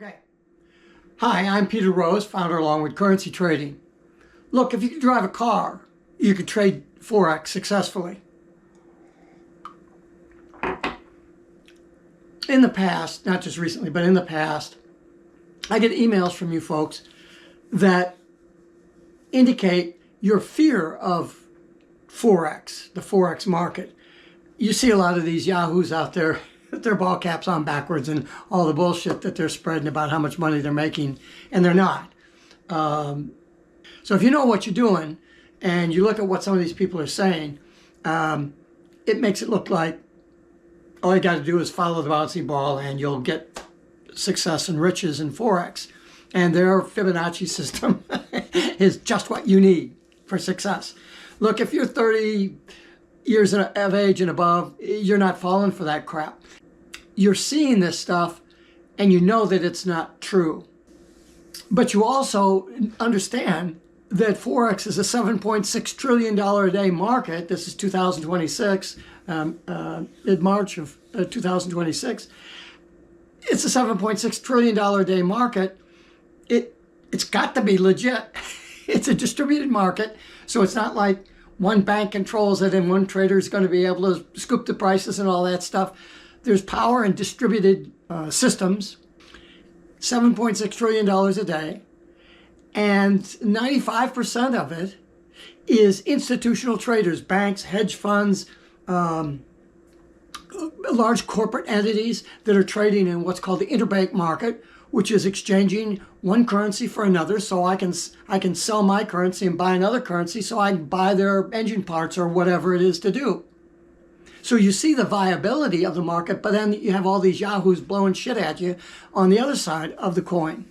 Okay. Hi, I'm Peter Rose, founder of Longwood Currency Trading. Look, if you can drive a car, you can trade Forex successfully. In the past, not just recently, but in the past, I get emails from you folks that indicate your fear of Forex, the Forex market. You see a lot of these yahoos out there with their ball caps on backwards and all the bullshit that they're spreading about how much money they're making, and they're not. So if you know what you're doing and you look at what some of these people are saying, it makes it look like all you got to do is follow the bouncy ball and you'll get success and riches in Forex. And their Fibonacci system is just what you need for success. Look, if you're 30 years of age and above, you're not falling for that crap. You're seeing this stuff and you know that it's not true. But you also understand that Forex is a $7.6 trillion a day market. This is 2026, mid-March of 2026. It's a $7.6 trillion a day market. It's got to be legit. It's a distributed market, so it's not like one bank controls it and one trader is going to be able to scoop the prices and all that stuff. There's power in distributed systems, $7.6 trillion a day, and 95% of it is institutional traders, banks, hedge funds, large corporate entities that are trading in what's called the interbank market, which is exchanging one currency for another. So I can sell my currency and buy another currency so I can buy their engine parts or whatever it is to do. So you see the viability of the market, but then you have all these yahoos blowing shit at you on the other side of the coin.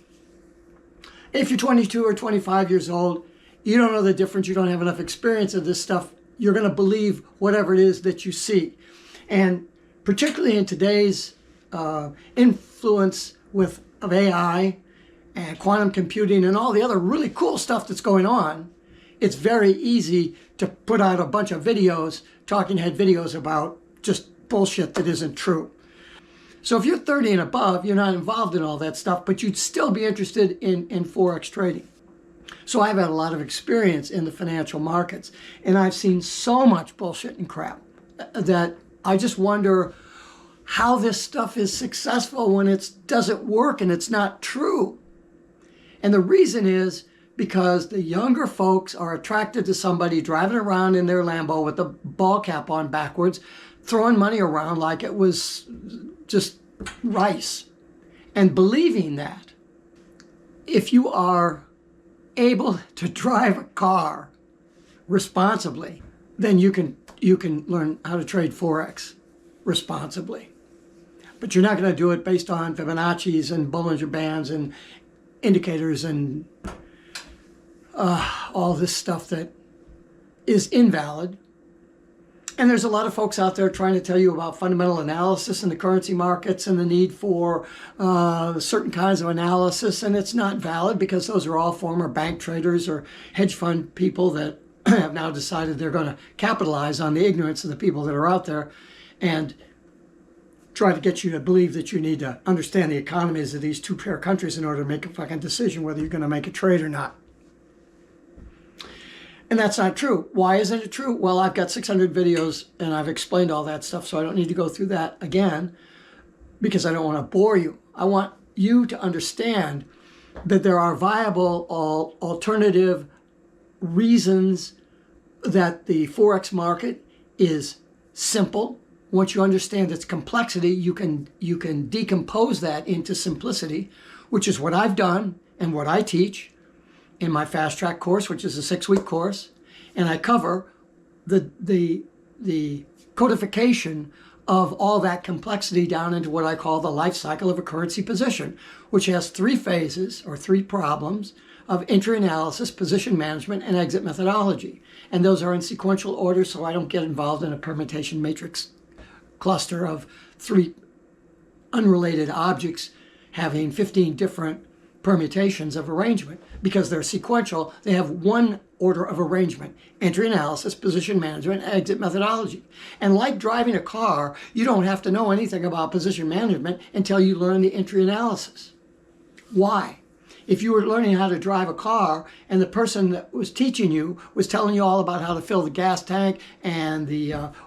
If you're 22 or 25 years old, you don't know the difference, you don't have enough experience of this stuff, you're going to believe whatever it is that you see. And particularly in today's influence of AI and quantum computing and all the other really cool stuff that's going on, it's very easy to put out a bunch of videos, talking head videos about just bullshit that isn't true. So if you're 30 and above, you're not involved in all that stuff, but you'd still be interested in Forex trading. So I've had a lot of experience in the financial markets, and I've seen so much bullshit and crap that I just wonder how this stuff is successful when it doesn't work and it's not true. And the reason is because the younger folks are attracted to somebody driving around in their Lambo with the ball cap on backwards, throwing money around like it was just rice, and believing that if you are able to drive a car responsibly, then you can learn how to trade Forex responsibly. But you're not going to do it based on Fibonacci's and Bollinger Bands and indicators and all this stuff that is invalid. And there's a lot of folks out there trying to tell you about fundamental analysis in the currency markets and the need for certain kinds of analysis, and it's not valid because those are all former bank traders or hedge fund people that have now decided they're going to capitalize on the ignorance of the people that are out there and try to get you to believe that you need to understand the economies of these two pair countries in order to make a fucking decision whether you're going to make a trade or not. And that's not true. Why isn't it true? Well, I've got 600 videos and I've explained all that stuff, so I don't need to go through that again because I don't want to bore you. I want you to understand that there are viable alternative reasons that the Forex market is simple. Once you understand its complexity, you can decompose that into simplicity, which is what I've done and what I teach in my fast track course, which is a 6-week course. And I cover the codification of all that complexity down into what I call the life cycle of a currency position, which has 3 phases or 3 problems of entry analysis, position management, and exit methodology. And those are in sequential order, so I don't get involved in a permutation matrix cluster of 3 unrelated objects having 15 different permutations of arrangement. Because they're sequential, they have one order of arrangement: entry analysis, position management, exit methodology. And like driving a car, you don't have to know anything about position management until you learn the entry analysis. Why? If you were learning how to drive a car and the person that was teaching you was telling you all about how to fill the gas tank and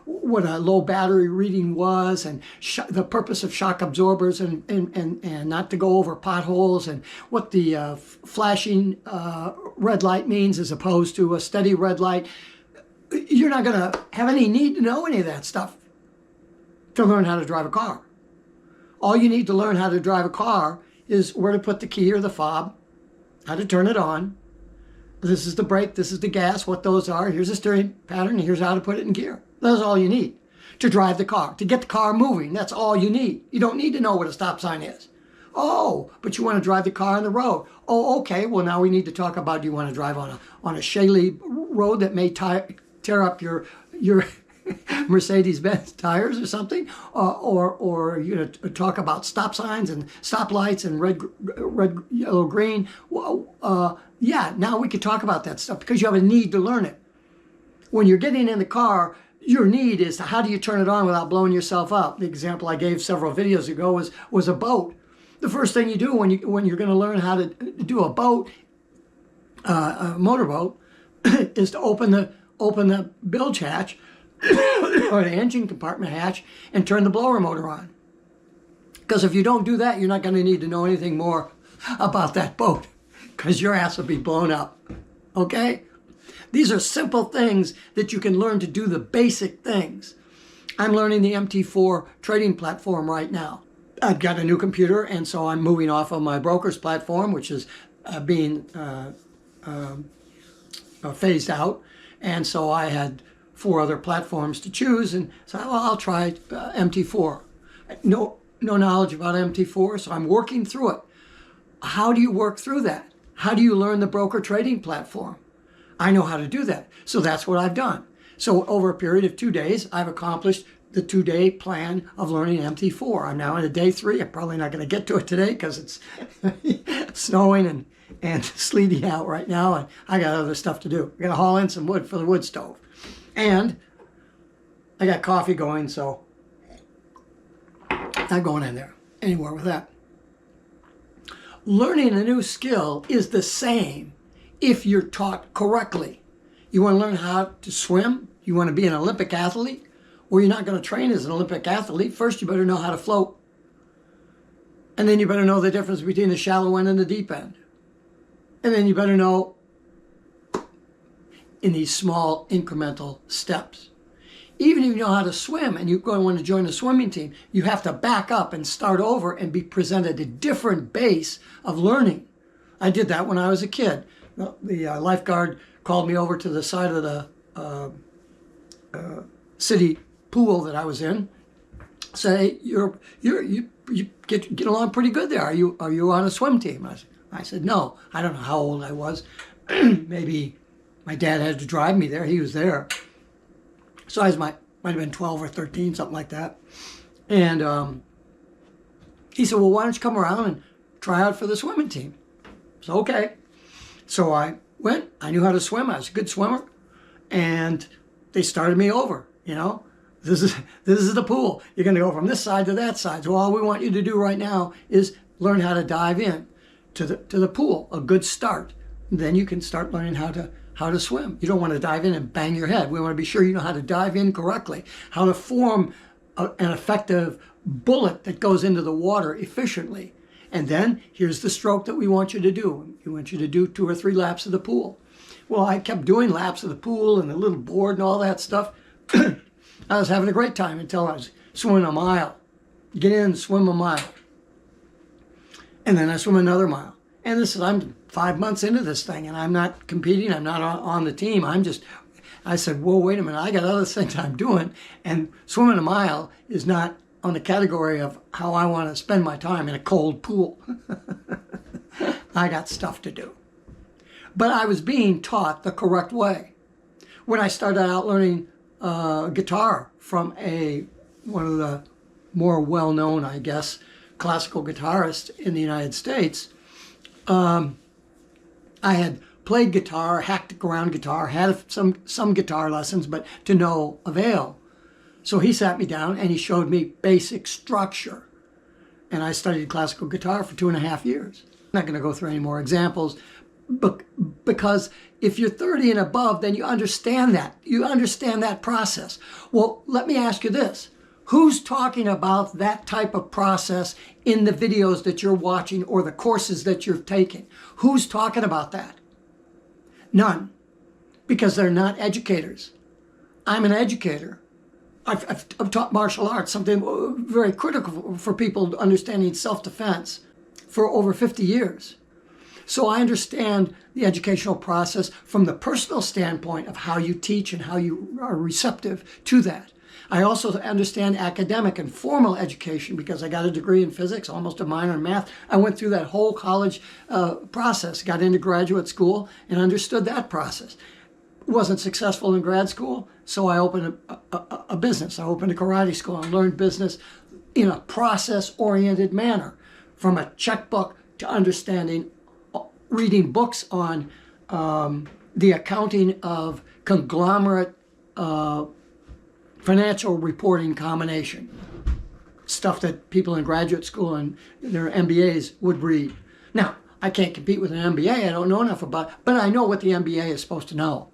what a low battery reading was and the purpose of shock absorbers and not to go over potholes and what the flashing red light means as opposed to a steady red light, you're not going to have any need to know any of that stuff to learn how to drive a car. All you need to learn how to drive a car is where to put the key or the fob, how to turn it on. This is the brake, this is the gas, what those are. Here's the steering pattern, and here's how to put it in gear. That's all you need to drive the car, to get the car moving. That's all you need. You don't need to know what a stop sign is. Oh, but you want to drive the car on the road. Oh, okay. Well, now we need to talk about, do you want to drive on a shaly road that may tear up your Mercedes-Benz tires or something, or you know, talk about stop signs and stop lights and red, yellow, green. Well, yeah, now we could talk about that stuff because you have a need to learn it. When you're getting in the car, your need is how do you turn it on without blowing yourself up? The example I gave several videos ago was a boat. The first thing you do when you're going to learn how to do a boat, a motorboat, is to open the bilge hatch or the engine compartment hatch and turn the blower motor on. Because if you don't do that, you're not going to need to know anything more about that boat because your ass will be blown up. Okay? These are simple things that you can learn to do the basic things. I'm learning the MT4 trading platform right now. I've got a new computer, and so I'm moving off of my broker's platform, which is being phased out. And so I had 4 other platforms to choose, and so I'll try MT4. No knowledge about MT4, so I'm working through it. How do you work through that? How do you learn the broker trading platform? I know how to do that, so that's what I've done. So over a period of 2 days, I've accomplished the 2-day plan of learning MT4. I'm now into day 3. I'm probably not going to get to it today because it's snowing and sleety out right now, and I got other stuff to do. I got to haul in some wood for the wood stove. And I got coffee going, so not going in there anywhere with that. Learning a new skill is the same if you're taught correctly. You want to learn how to swim? You want to be an Olympic athlete? Well, you're not going to train as an Olympic athlete. First, you better know how to float. And then you better know the difference between the shallow end and the deep end. And then you better know in these small incremental steps. Even if you know how to swim and you're going to want to join a swimming team, you have to back up and start over and be presented a different base of learning. I did that when I was a kid. The lifeguard called me over to the side of the city pool that I was in. Say, you get along pretty good there. Are you on a swim team? I said, no. I don't know how old I was. Maybe my dad had to drive me there. He was there. So I might have been 12 or 13, something like that. And he said, well, why don't you come around and try out for the swimming team? So, okay. So I went. I knew how to swim. I was a good swimmer. And they started me over, you know. This is the pool. You're going to go from this side to that side. So all we want you to do right now is learn how to dive in to the pool. A good start. Then you can start learning how to swim. You don't want to dive in and bang your head. We want to be sure you know how to dive in correctly, how to form an effective bullet that goes into the water efficiently. And then here's the stroke that we want you to do. We want you to do 2 or 3 laps of the pool. Well, I kept doing laps of the pool and the little board and all that stuff. I was having a great time until I was swimming a mile. Get in, swim a mile. And then I swim another mile. And I'm 5 months into this thing, and I'm not competing. I'm not on the team. I said, whoa, wait a minute. I got other things I'm doing. And swimming a mile is not on the category of how I want to spend my time in a cold pool. I got stuff to do. But I was being taught the correct way. When I started out learning guitar from one of the more well-known, I guess, classical guitarists in the United States, I had played guitar, hacked around guitar, had some guitar lessons, but to no avail. So he sat me down and he showed me basic structure. And I studied classical guitar for 2.5 years. not going to go through any more examples, but because if you're 30 and above, then you understand that. You understand that process. Well, let me ask you this. Who's talking about that type of process in the videos that you're watching or the courses that you're taking? Who's talking about that? None. Because they're not educators. I'm an educator. I've taught martial arts, something very critical for people understanding self-defense, for over 50 years. So I understand the educational process from the personal standpoint of how you teach and how you are receptive to that. I also understand academic and formal education because I got a degree in physics, almost a minor in math. I went through that whole college process, got into graduate school and understood that process. Wasn't successful in grad school, so I opened a business. I opened a karate school and learned business in a process-oriented manner, from a checkbook to understanding, reading books on the accounting of conglomerate financial reporting combination, stuff that people in graduate school and their MBAs would read. Now, I can't compete with an MBA. I don't know enough about it, but I know what the MBA is supposed to know.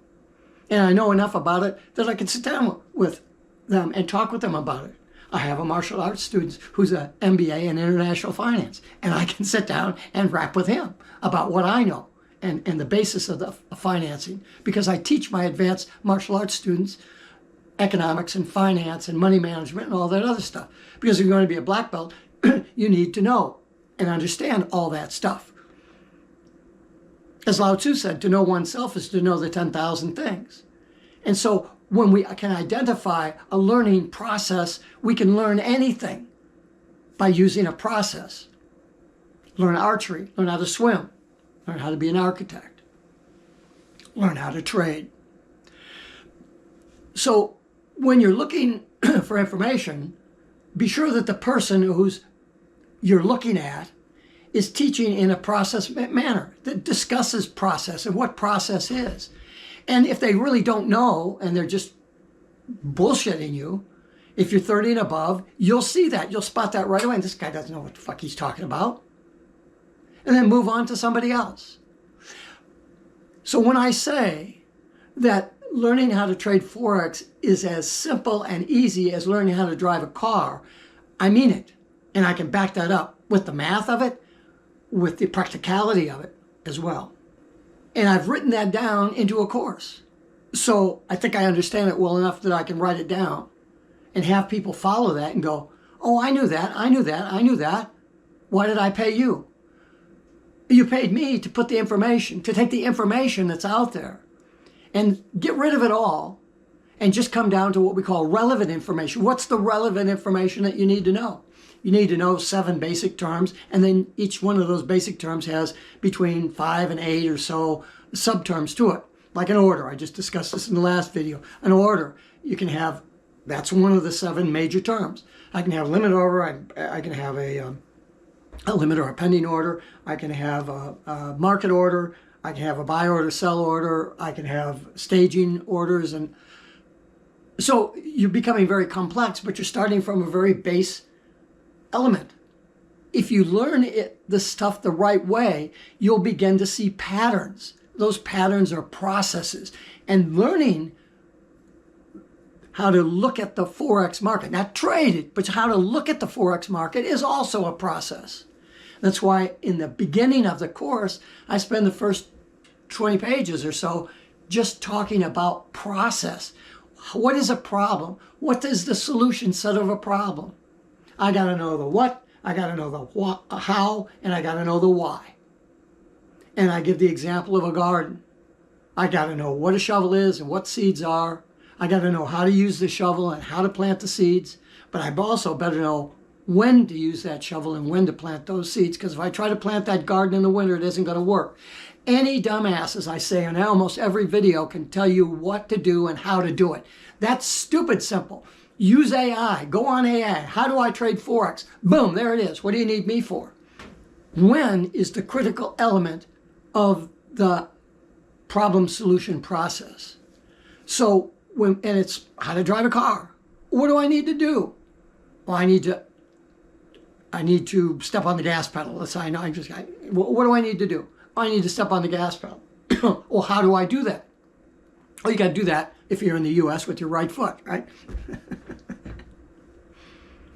And I know enough about it that I can sit down with them and talk with them about it. I have a martial arts student who's an MBA in international finance, and I can sit down and rap with him about what I know and the basis of the financing, because I teach my advanced martial arts students economics and finance and money management and all that other stuff. Because if you're going to be a black belt, you need to know and understand all that stuff. As Lao Tzu said, to know oneself is to know the 10,000 things. And so when we can identify a learning process, we can learn anything by using a process. Learn archery, learn how to swim, learn how to be an architect, learn how to trade. So when you're looking for information, be sure that the person you're looking at is teaching in a process manner that discusses process and what process is. And if they really don't know and they're just bullshitting you, if you're 30 and above, you'll see that. You'll spot that right away. And this guy doesn't know what the fuck he's talking about. And then move on to somebody else. So when I say that learning how to trade Forex is as simple and easy as learning how to drive a car, I mean it. And I can back that up with the math of it, with the practicality of it as well. And I've written that down into a course. So I think I understand it well enough that I can write it down and have people follow that and go, oh, I knew that, I knew that, I knew that. Why did I pay you? You paid me to put the information, to take the information that's out there and get rid of it all and just come down to what we call relevant information. What's the relevant information that you need to know? You need to know 7 basic terms, and then each one of those basic terms has between 5 and 8 or so subterms to it. Like an order, I just discussed this in the last video. An order, you can have, that's one of the 7 major terms. I can have limit order, I can have a limit or a pending order, I can have a market order, I can have a buy order, sell order, I can have staging orders. And so you're becoming very complex, but you're starting from a very base element. If you learn this stuff the right way, you'll begin to see patterns. Those patterns are processes. And learning how to look at the Forex market, not trade it, but how to look at the Forex market is also a process. That's why in the beginning of the course, I spend the first 20 pages or so just talking about process. What is a problem? What is the solution set of a problem? I got to know the what, I got to know the how, and I got to know the why. And I give the example of a garden. I got to know what a shovel is and what seeds are. I got to know how to use the shovel and how to plant the seeds. But I also better know when to use that shovel and when to plant those seeds. Because if I try to plant that garden in the winter, it isn't going to work. Any dumbass, as I say in almost every video, can tell you what to do and how to do it. That's stupid simple. Use AI. Go on AI. How do I trade Forex? Boom, there it is. What do you need me for? When is the critical element of the problem solution process. So and it's how to drive a car. What do I need to do? Well, I need to I need to step on the gas pedal. Let's say what do I need to do? I need to step on the gas pedal. Well, how do I do that? Well, you got to do that if you're in the U.S. with your right foot, right?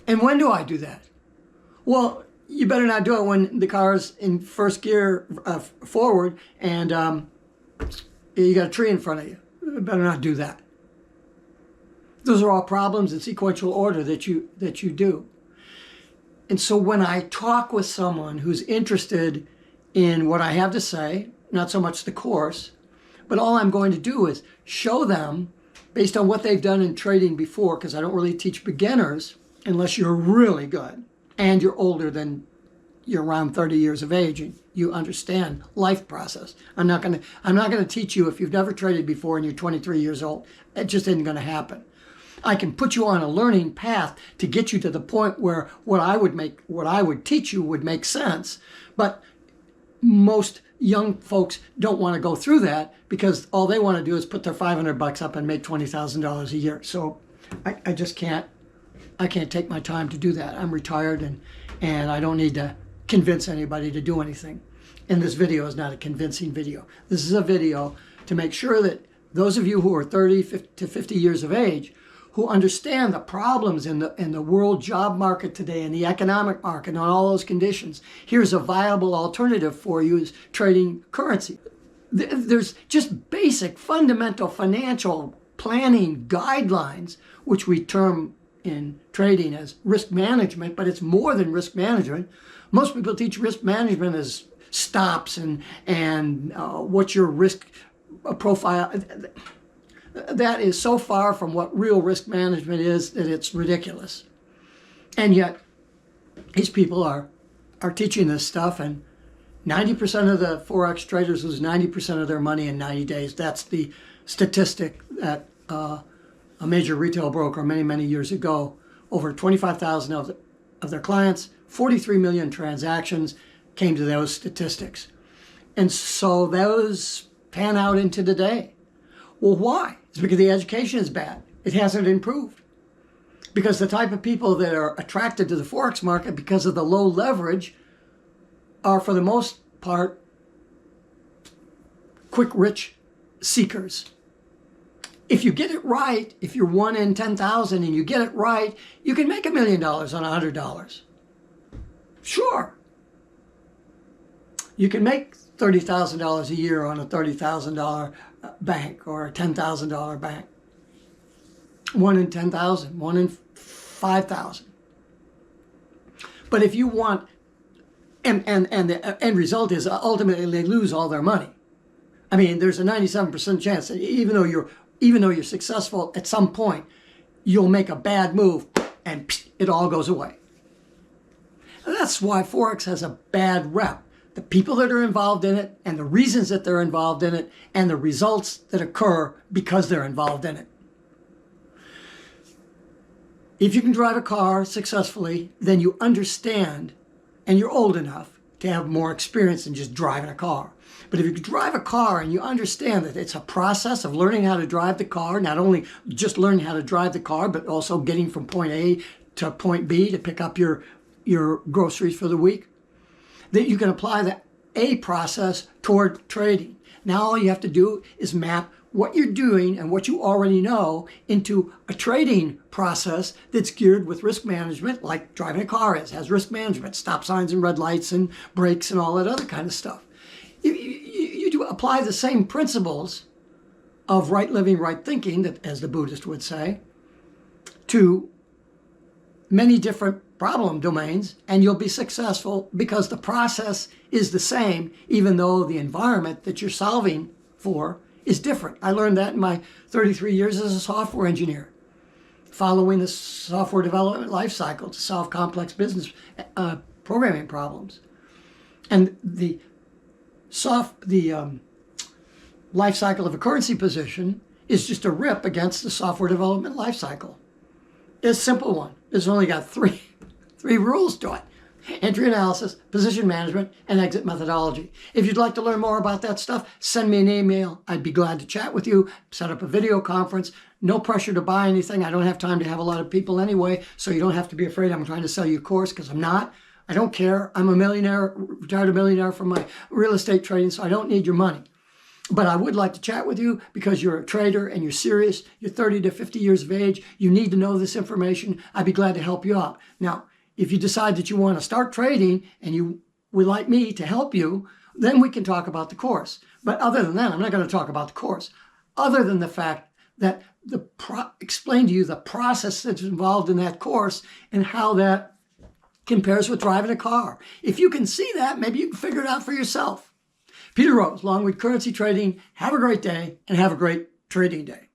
And when do I do that? Well, you better not do it when the car's in first gear forward and you got a tree in front of you. You better not do that. Those are all problems in sequential order that you do. And so when I talk with someone who's interested in what I have to say, not so much the course, but all I'm going to do is show them based on what they've done in trading before, because I don't really teach beginners unless you're really good and you're older than you're around 30 years of age and you understand life process. I'm not going to teach you if you've never traded before and you're 23 years old. It just isn't going to happen. I can put you on a learning path to get you to the point where what I would teach you would make sense. But most young folks don't want to go through that because all they want to do is put their $500 up and make $20,000 a year. So I just can't. I can't take my time to do that. I'm retired and I don't need to convince anybody to do anything. And this video is not a convincing video. This is a video to make sure that those of you who are 30 to 50 years of age who understand the problems in the world job market today and the economic market and all those conditions, here's a viable alternative for you is trading currency. There's just basic fundamental financial planning guidelines, which we term in trading as risk management, but it's more than risk management. Most people teach risk management as stops and what's your risk profile. That is so far from what real risk management is that it's ridiculous. And yet, these people are teaching this stuff, and 90% of the Forex traders lose 90% of their money in 90 days. That's the statistic that a major retail broker many, many years ago, over 25,000 of their clients, 43 million transactions came to those statistics. And so those pan out into today. Well, why? It's because the education is bad. It hasn't improved. Because the type of people that are attracted to the Forex market because of the low leverage are, for the most part, quick, rich seekers. If you get it right, if you're 1 in 10,000 and you get it right, you can make $1 million on $100. Sure. You can make $30,000 a year on a $30,000 bank or a $10,000 bank. 1 in 10,000, 1 in 5,000. But if you want, and the end result is ultimately they lose all their money. I mean, there's a 97% chance that even though you're successful at some point, you'll make a bad move and it all goes away. And that's why Forex has a bad rep. The people that are involved in it and the reasons that they're involved in it and the results that occur because they're involved in it. If you can drive a car successfully, then you understand and you're old enough to have more experience than just driving a car. But if you can drive a car and you understand that it's a process of learning how to drive the car, not only just learning how to drive the car, but also getting from point A to point B to pick up your groceries for the week, that you can apply the A process toward trading. Now all you have to do is map what you're doing and what you already know into a trading process that's geared with risk management, like driving a car has risk management, stop signs and red lights and brakes and all that other kind of stuff. You do apply the same principles of right living, right thinking, that, as the Buddhist would say, to many different problem domains, and you'll be successful because the process is the same, even though the environment that you're solving for is different. I learned that in my 33 years as a software engineer, following the software development life cycle to solve complex business programming problems. And the life cycle of a currency position is just a rip against the software development life cycle. It's a simple one. It's only got three rules to it: entry analysis, position management, and exit methodology. If you'd like to learn more about that stuff, send me an email. I'd be glad to chat with you, set up a video conference. No pressure to buy anything. I don't have time to have a lot of people anyway, so you don't have to be afraid I'm trying to sell you a course, because I'm not. I don't care. I'm a millionaire, retired a millionaire from my real estate trading, so I don't need your money. But I would like to chat with you because you're a trader and you're serious. You're 30 to 50 years of age. You need to know this information. I'd be glad to help you out. Now, if you decide that you want to start trading and you would like me to help you, then we can talk about the course. But other than that, I'm not going to talk about the course, other than the fact that explain to you the process that's involved in that course and how that compares with driving a car. If you can see that, maybe you can figure it out for yourself. Peter Rose, Longwood Currency Trading. Have a great day and have a great trading day.